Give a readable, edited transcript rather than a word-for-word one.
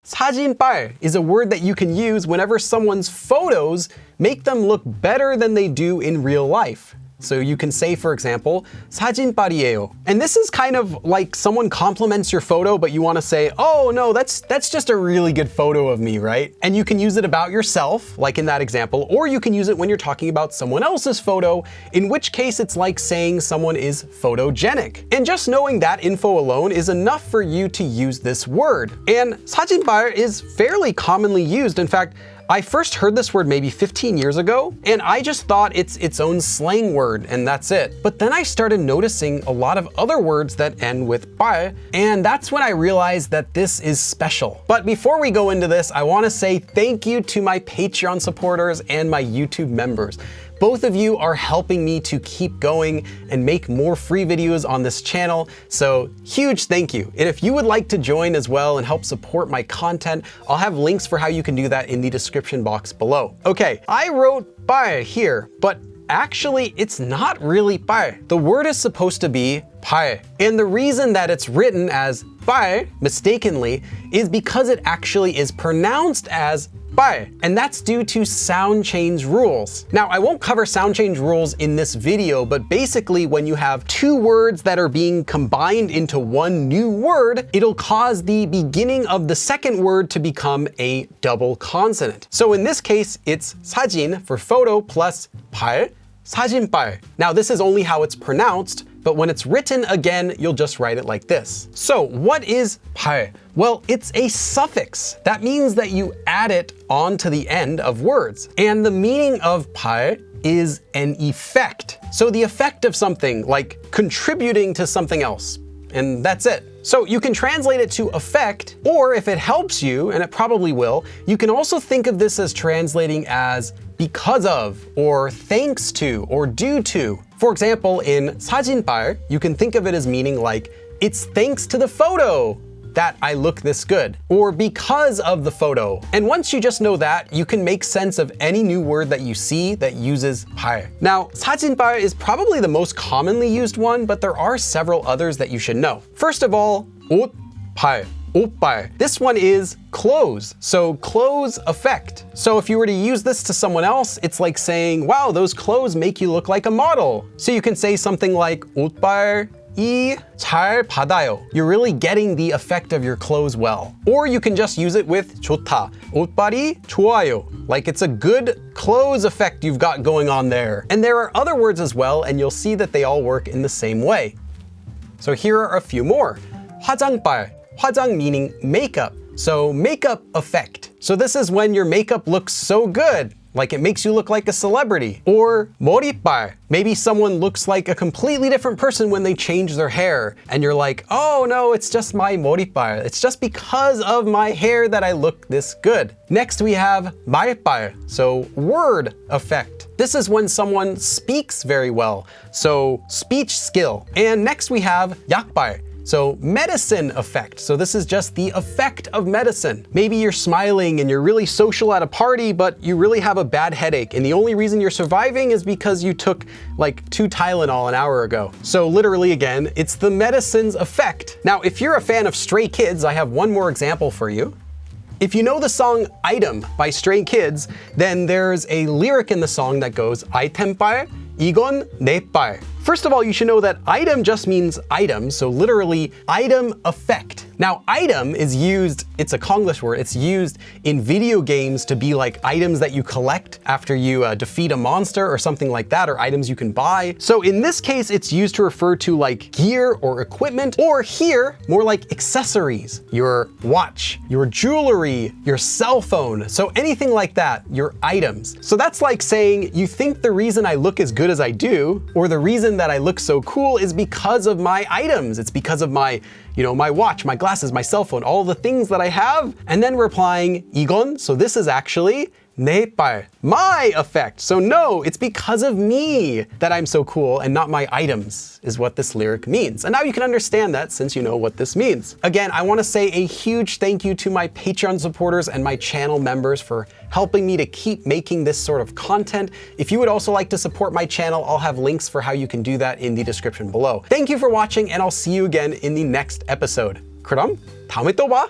sajinb is a word that you can use whenever someone's photos make them look better than they do in real life. So you can say, for example, sajinb이에요. And this is kind of like someone compliments your photo, but you want to say, oh no, that's just a really good photo of me, right? And you can use it about yourself, like in that example, or you can use it when you're talking about someone else's photo, in which case it's like saying someone is photogenic. And just knowing that info alone is enough for you to use this word. And sajinb is fairly commonly used. In fact, I first heard this word maybe 15 years ago, and I just thought it's its own slang word, and that's it. But then I started noticing a lot of other words that end with 발, and that's when I realized that this is special. But before we go into this, I want to say thank you to my Patreon supporters and my YouTube members. Both of you are helping me to keep going and make more free videos on this channel, so huge thank you. And if you would like to join as well and help support my content, I'll have links for how you can do that in the description box below. Okay, I wrote 발 here, but actually it's not really 발. The word is supposed to be 발. And the reason that it's written as 발 mistakenly is because it actually is pronounced as 발, and that's due to sound change rules. Now, I won't cover sound change rules in this video, but basically when you have two words that are being combined into one new word, it'll cause the beginning of the second word to become a double consonant. So in this case, it's 사진 for photo plus 발, sajinb. Now, this is only how it's pronounced, but when it's written again, you'll just write it like this. So what is 발? Well, it's a suffix. That means that you add it onto the end of words. And the meaning of 발 is an effect. So the effect of something, like contributing to something else. And that's it. So you can translate it to effect, or if it helps you, and it probably will, you can also think of this as translating as because of, or thanks to, or due to. For example, in sajinb, you can think of it as meaning like, it's thanks to the photo that I look this good, or because of the photo. And once you just know that, you can make sense of any new word that you see that uses 발. Now, sajinb is probably the most commonly used one, but there are several others that you should know. First of all, 옷, 발. 옷발. This one is clothes, so clothes effect. So if you were to use this to someone else, it's like saying, wow, those clothes make you look like a model. So you can say something like 옷발이 잘 받아요. You're really getting the effect of your clothes well. Or you can just use it with 좋다. 옷발이 좋아요. Like it's a good clothes effect you've got going on there. And there are other words as well, and you'll see that they all work in the same way. So here are a few more. 화장발. 화장 meaning makeup, so makeup effect. So this is when your makeup looks so good, like it makes you look like a celebrity. Or 머리빨, maybe someone looks like a completely different person when they change their hair, and you're like, oh no, it's just my 머리빨. It's just because of my hair that I look this good. Next we have 말빨, so word effect. This is when someone speaks very well, so speech skill. And next we have 약발. So medicine effect. So this is just the effect of medicine. Maybe you're smiling and you're really social at a party, but you really have a bad headache. And the only reason you're surviving is because you took like 2 Tylenol an hour ago. So literally again, it's the medicine's effect. Now, if you're a fan of Stray Kids, I have one more example for you. If you know the song Item by Stray Kids, then there's a lyric in the song that goes, 아이템빨, 이건 내 빨. First of all, you should know that item just means item, so literally item effect. Now, item is used, it's a Konglish word, it's used in video games to be like items that you collect after you defeat a monster or something like that, or items you can buy. So in this case, it's used to refer to like gear or equipment, or here, more like accessories, your watch, your jewelry, your cell phone. So anything like that, your items. So that's like saying, you think the reason I look as good as I do, or the reason that I look so cool is because of my items. It's because of my, my watch, my glasses, my cell phone, all the things that I have. And then we're applying 이건, so this is actually 내 빨, my effect. So no, it's because of me that I'm so cool and not my items, is what this lyric means. And now you can understand that since you know what this means. Again, I want to say a huge thank you to my Patreon supporters and my channel members for helping me to keep making this sort of content. If you would also like to support my channel, I'll have links for how you can do that in the description below. Thank you for watching, and I'll see you again in the next episode. 그럼 다음에 또 봐!